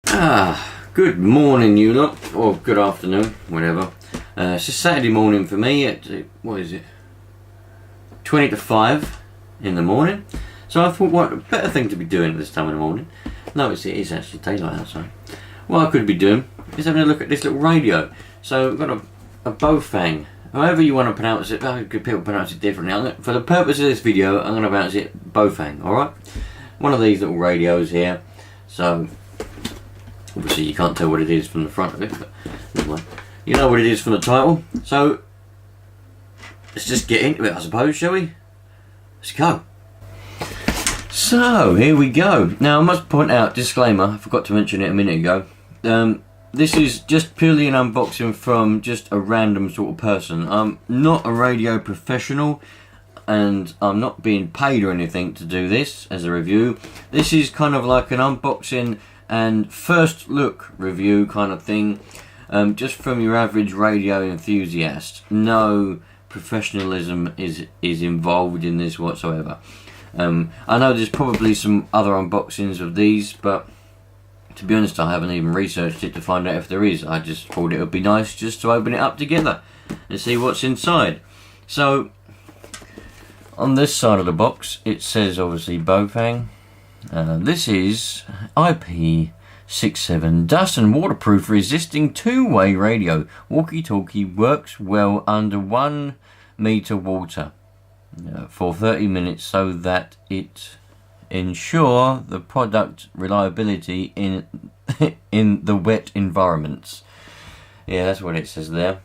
Good morning, you lot, or good afternoon, whatever. It's just Saturday morning for me at, what is it, 20 to 5 in the morning. So I thought, what a better thing to be doing at this time in the morning. Notice it is actually daylight outside. What I could be doing is having a look at this little radio. So we've got a Baofeng, however you want to pronounce it. Good people pronounce it differently. For the purpose of this video, I'm going to pronounce it Baofeng, alright? One of these little radios here. So obviously you can't tell what it is from the front of it, but anyway, you know what it is from the title. So let's just get into it, I suppose, shall we? Let's go. So here we go. Now I must point out, disclaimer, I forgot to mention it a minute ago. This is just purely an unboxing from just a random sort of person. I'm not a radio professional and I'm not being paid or anything to do this as a review. This is kind of like an unboxing and first look review kind of thing, just from your average radio enthusiast. No professionalism is involved in this whatsoever. I know there's probably some other unboxings of these, but to be honest I haven't even researched it to find out if there is. I just thought it would be nice just to open it up together and see what's inside. So on this side of the box it says obviously Baofeng. This is IP67 dust and waterproof resisting two-way radio. Walkie-talkie works well under 1 meter water for 30 minutes so that it ensure the product reliability in in the wet environments. Yeah, that's what it says there.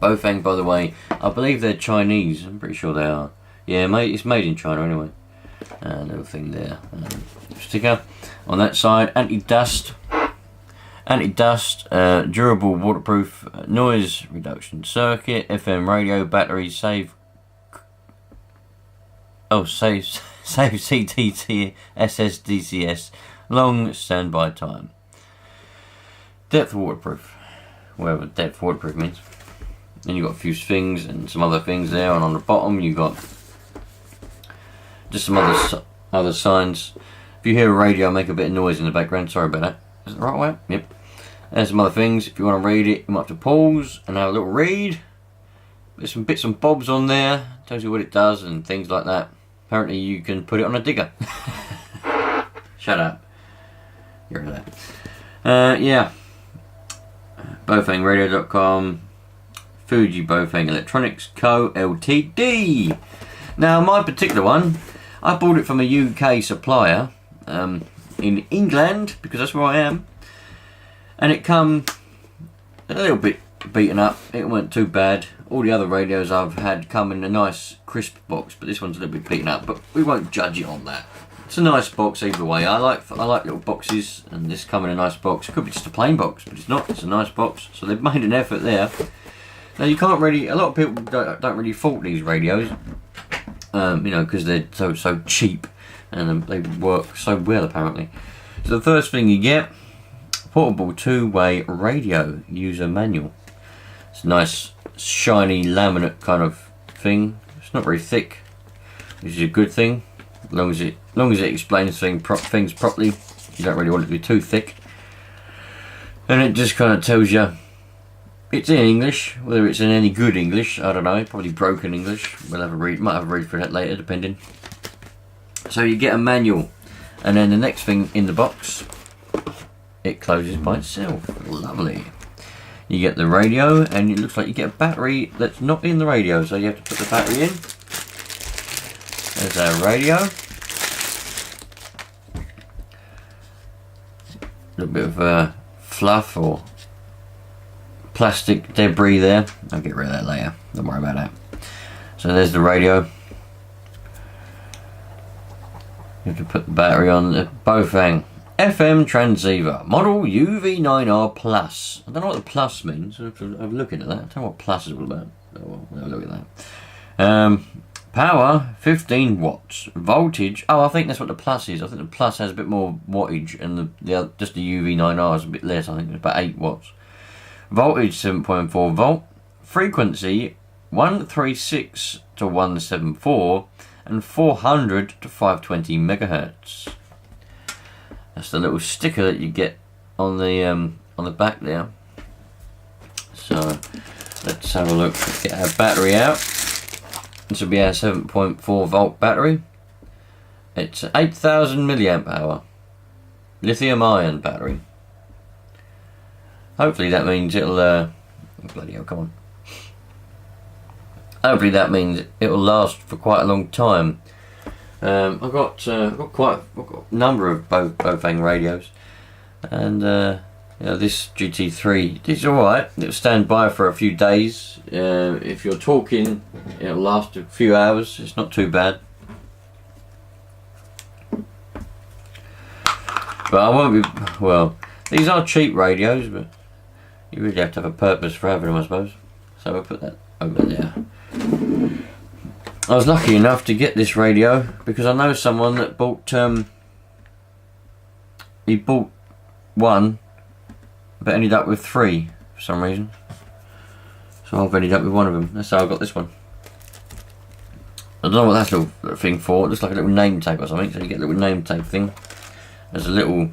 Baofeng, by the way, I believe they're Chinese. I'm pretty sure they are. Yeah, it's made in China anyway. Little thing there, sticker on that side. Anti-dust, durable, waterproof, noise reduction circuit, FM radio, battery, save CTT, SSDCS, long standby time. Depth waterproof, whatever depth waterproof means. Then you got a few things and some other things there, and on the bottom you got just some other signs. If you hear a radio make a bit of noise in the background, sorry about that. Is it the right way? Yep. There's some other things. If you want to read it, you might have to pause and have a little read. There's some bits and bobs on there. Tells you what it does and things like that. Apparently you can put it on a digger. Shut up. You're that. Yeah. BaofengRadio.com. Fuji Baofeng Electronics Co. Ltd. Now my particular one, I bought it from a UK supplier in England, because that's where I am, and it come a little bit beaten up. It weren't too bad. All the other radios I've had come in a nice crisp box, but this one's a little bit beaten up, but we won't judge it on that. It's a nice box either way. I like little boxes, and this come in a nice box. It could be just a plain box, but it's not. It's a nice box, so they've made an effort there. Now you can't really, a lot of people don't really fault these radios, you know, because they're so cheap and they work so well apparently. So the first thing you get, portable two-way radio user manual. It's a nice shiny laminate kind of thing. It's not very thick, which is a good thing. As long as it explains things properly. You don't really want it to be too thick. And it just kind of tells you it's in English. Whether it's in any good English, I don't know. Probably broken English. We'll have a read. Might have a read for that later, depending. So you get a manual, and then the next thing in the box, it closes by itself. Lovely. You get the radio, and it looks like you get a battery that's not in the radio, so you have to put the battery in. There's our radio. A little bit of fluff or plastic debris there. I'll get rid of that later. Don't worry about that. So there's the radio. You have to put the battery on the Baofeng FM transceiver, model UV9R Plus. I don't know what the plus means. I'll have a look into that. I don't know what plus is all about. Oh, well, we'll have a look at that. Power 15 watts. Voltage. Oh, I think that's what the plus is. I think the plus has a bit more wattage, and just the UV9R is a bit less. I think it's about 8 watts. Voltage 7.4 volt. Frequency 136 to 174 and 400 to 520 megahertz. That's the little sticker that you get on the back there. So let's have a look. Get our battery out. This will be our 7.4 volt battery. It's 8,000 milliamp hour lithium ion battery. Hopefully that means it'll bloody hell, come on. Hopefully that means it'll last for quite a long time. I've got a number of Baofeng radios, and you know, this GT3 is alright. It'll stand by for a few days. If you're talking, it'll last a few hours. It's not too bad. But I won't be, well, these are cheap radios, but you really have to have a purpose for having them, I suppose. So we'll put that over there. I was lucky enough to get this radio because I know someone that bought, he bought one, but ended up with 3 for some reason. So I've ended up with one of them. That's how I got this one. I don't know what that's a little thing for. It looks like a little name tag or something. So you get a little name tag thing. There's a little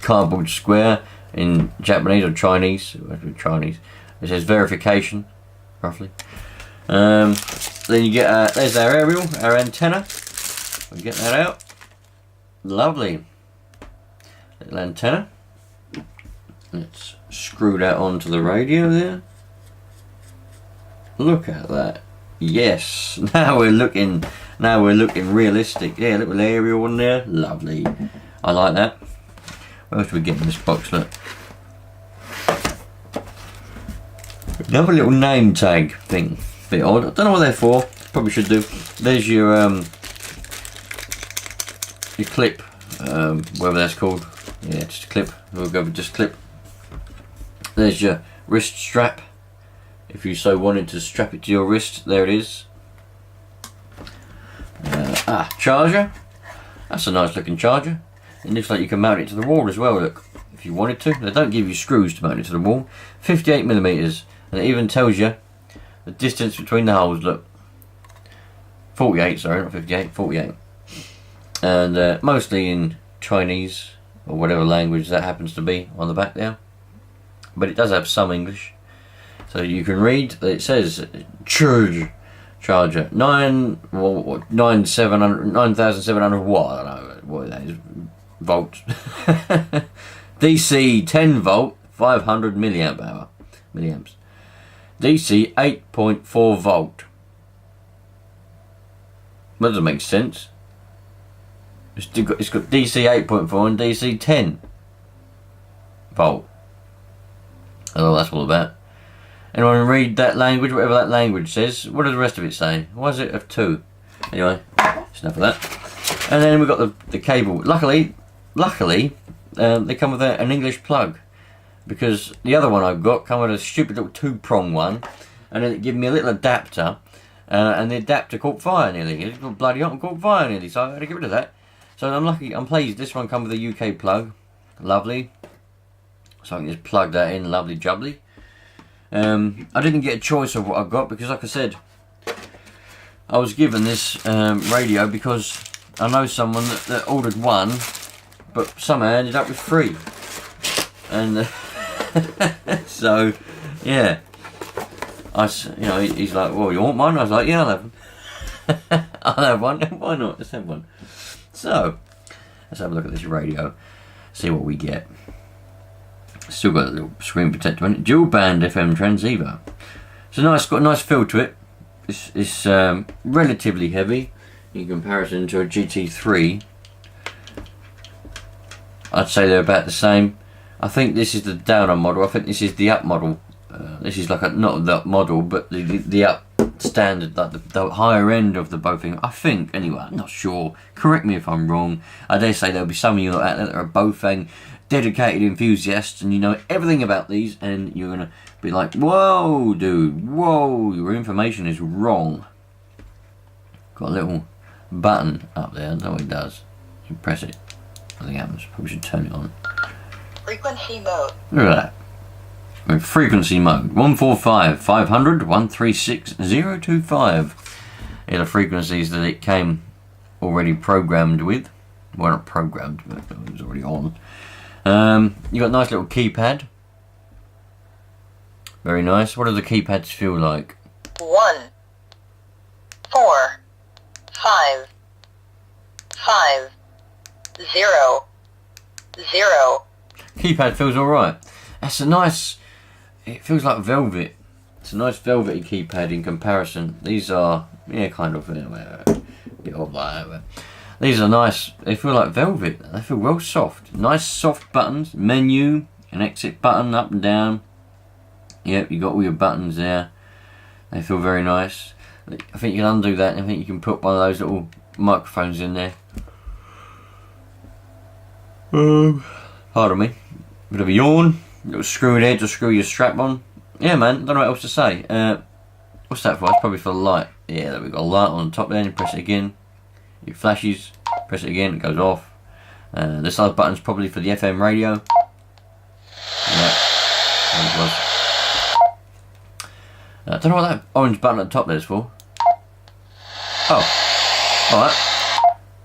cardboard square in Japanese or Chinese. Chinese. It says verification, roughly. Then you get there's our aerial, our antenna. We'll get that out. Lovely little antenna. Let's screw that onto the radio there. Look at that. Yes. Now we're looking realistic. Yeah, little aerial on there. Lovely. I like that. What else do we get in this box? Look. Another little name tag thing. Bit odd. I don't know what they're for. Probably should do. There's your clip. Whatever that's called. Yeah, just a clip. We'll go with just clip. There's your wrist strap. If you so wanted to strap it to your wrist, there it is. Charger. That's a nice looking charger. It looks like you can mount it to the wall as well, look. If you wanted to. They don't give you screws to mount it to the wall. 58mm. And it even tells you the distance between the holes, look. 48, sorry, not 58, 48. And mostly in Chinese, or whatever language that happens to be on the back there. But it does have some English. So you can read that it says charger 9,700 watt. I don't know what that is, volts. DC 10 volt, 500 milliamps. DC 8.4 volt. That doesn't make sense. It's got DC 8.4 and DC 10 volt. I don't know what that's all about. Anyone read that language, whatever that language says? What does the rest of it say? Why is it of 2? Anyway, that's enough of that. And then we've got the cable. Luckily, they come with an English plug. Because the other one I've got come with a stupid little 2-prong one. And then it gave me a little adapter. And the adapter caught fire nearly. It was bloody hot and caught fire nearly. So I had to get rid of that. So I'm pleased this one comes with a UK plug. Lovely. So I can just plug that in, lovely jubbly. I didn't get a choice of what I got because, like I said, I was given this radio because I know someone that ordered one, but somehow ended up with 3. And so, yeah, he's like, "Well, you want one?" I was like, "Yeah, I'll have them. I'll have one. Why not? Let's have one." So, let's have a look at this radio, see what we get. Still got a little screen protector on it. Dual band FM transceiver. It's got a nice feel to it. It's relatively heavy in comparison to a GT3. I'd say they're about the same. I think this is the downer model. I think this is the up model. This is like not the up model, but the up standard, like the higher end of the Baofeng. I think, anyway. I'm not sure. Correct me if I'm wrong. I dare say there'll be some of you out there that are Baofeng dedicated enthusiasts and you know everything about these, and you're gonna be like, "Whoa, dude! Whoa! Your information is wrong." Got a little button up there. I don't know what it does. You press it. Nothing happens. Probably should turn it on. Frequency mode. Look at that. We're in frequency mode. 145 500 136 025. These are frequencies that it came already programmed with. Well, not programmed, but it was already on. You got a nice little keypad. Very nice. What do the keypads feel like? 1, 4, 5, 5, 0, 0. Keypad feels alright. That's a nice... It feels like velvet. It's a nice velvety keypad in comparison. These are... Yeah, kind of... bit of like... These are nice. They feel like velvet. They feel well soft. Nice soft buttons. Menu. An exit button up and down. Yep, you got all your buttons there. They feel very nice. I think you can undo that and I think you can put one of those little microphones in there. Pardon me. Bit of a yawn. Little screw there to screw your strap on. Yeah, man. Don't know what else to say. What's that for? It's probably for the light. Yeah, there we got a light on the top there. You press it again. It flashes. Press it again. It goes off. This other button's probably for the FM radio. Yeah. There it was. I don't know what that orange button at the top there is for. Oh, alright.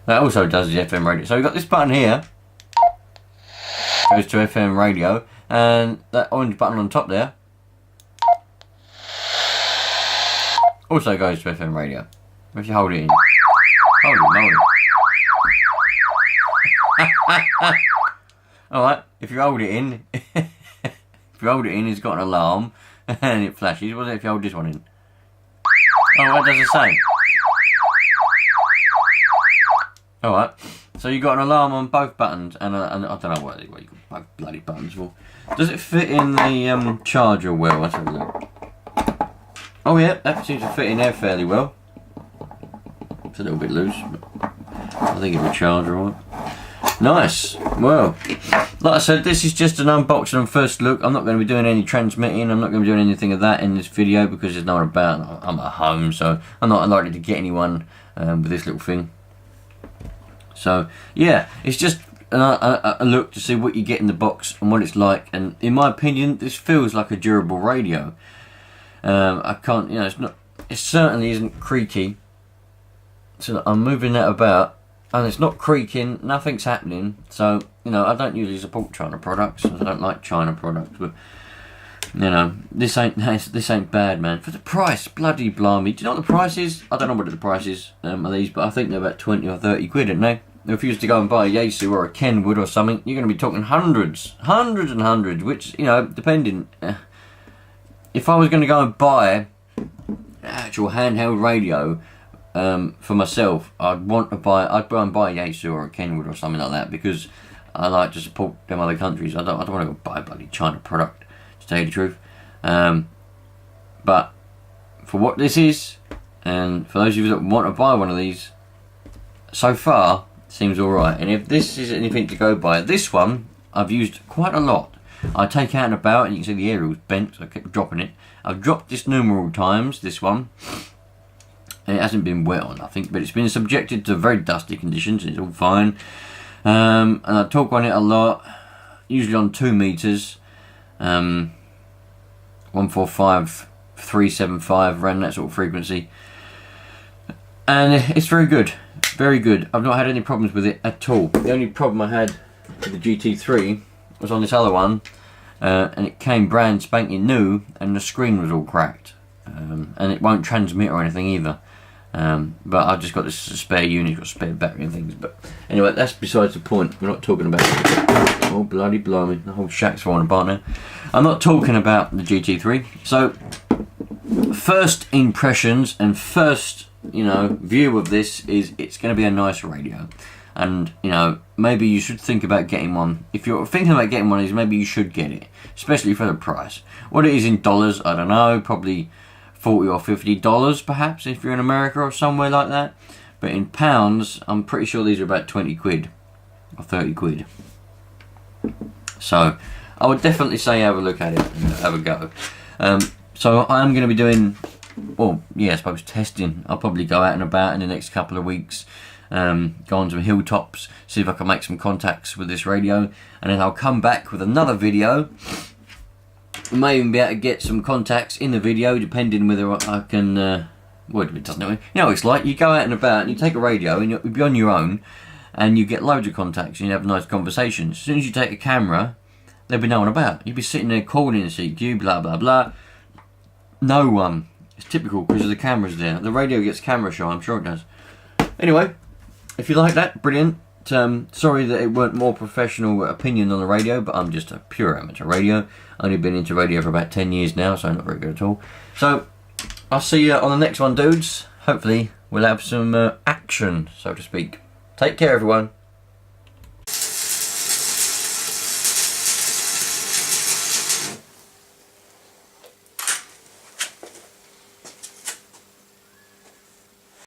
That also does the FM radio. So we've got this button here. Goes to FM radio. And that orange button on top there also goes to FM radio. If you hold it in. Hold it. Alright, if you hold it in, it's got an alarm. And it flashes. What's it if you hold this one in? Oh, what does it say? Alright, so you got an alarm on both buttons, and I don't know what you got both bloody buttons for. Does it fit in the charger well? Let's have a look. Oh yeah, that seems to fit in there fairly well. It's a little bit loose, but I think it'll charge alright. Nice. Well, like I said, this is just an unboxing and first look. I'm not going to be doing any transmitting. I'm not going to be doing anything of that in this video because there's no one about. I'm at home, so I'm not likely to get anyone with this little thing. So yeah, it's just a look to see what you get in the box and what it's like. And in my opinion, this feels like a durable radio. I can't, you know, it's not. It certainly isn't creaky. So I'm moving that about. And it's not creaking, nothing's happening. So, you know, I don't usually support China products. I don't like China products, but you know, this ain't bad, man. For the price, bloody blimey. Do you know what the price is? I don't know what the price is of these, but I think they're about 20 or 30 quid, aren't they? If you was to go and buy a Yaesu or a Kenwood or something, you're going to be talking hundreds and hundreds, which, you know, depending. If I was going to go and buy an actual handheld radio, for myself, I'd go and buy a Yaesu or a Kenwood or something like that because I like to support them other countries. I don't want to go buy a bloody China product, to tell you the truth. But for what this is, and for those of you that want to buy one of these, so far seems alright. And if this is anything to go by, this one I've used quite a lot. I take out and about, and you can see the aerial's bent, so I kept dropping it. I've dropped this numerous times, this one. And it hasn't been wet or nothing, but it's been subjected to very dusty conditions and it's all fine. And I talk on it a lot, usually on 2 meters, 145, 375, around that sort of frequency. And it's very good, very good. I've not had any problems with it at all. The only problem I had with the GT3 was on this other one, and it came brand spanking new, and the screen was all cracked. And it won't transmit or anything either. But I've just got this spare unit, got spare battery and things. But anyway, that's besides the point. We're not talking about it. Oh, bloody blimey, the whole shack's falling apart now. I'm not talking about the GT3. So, first impressions and first, you know, view of this is it's going to be a nice radio. And, you know, maybe you should think about getting one. If you're thinking about getting one of these, maybe you should get it. Especially for the price. What it is in dollars, I don't know. Probably $40 or $50 perhaps if you're in America or somewhere like that. But in pounds, I'm pretty sure these are about 20 quid or 30 quid. So I would definitely say have a look at it and have a go. So I'm going to be doing, well, yeah, I suppose testing. I'll probably go out and about in the next couple of weeks. Go on some hilltops, see if I can make some contacts with this radio, and then I'll come back with another video. I may even be able to get some contacts in the video, depending whether I can. Well, it doesn't know. You know what it's like. You go out and about and you take a radio and you'll be on your own, and you get loads of contacts and you have nice conversations. As soon as you take a camera, there'll be no one about. You'll be sitting there calling the CQ, blah blah blah. No one. It's typical because the camera's there. The radio gets camera shy, I'm sure it does. Anyway, if you like that, brilliant. Sorry that it weren't more professional opinion on the radio, but I'm just a pure amateur radio. Only been into radio for about 10 years now, so I'm not very good at all. So, I'll see you on the next one, dudes. Hopefully, we'll have some action, so to speak. Take care, everyone.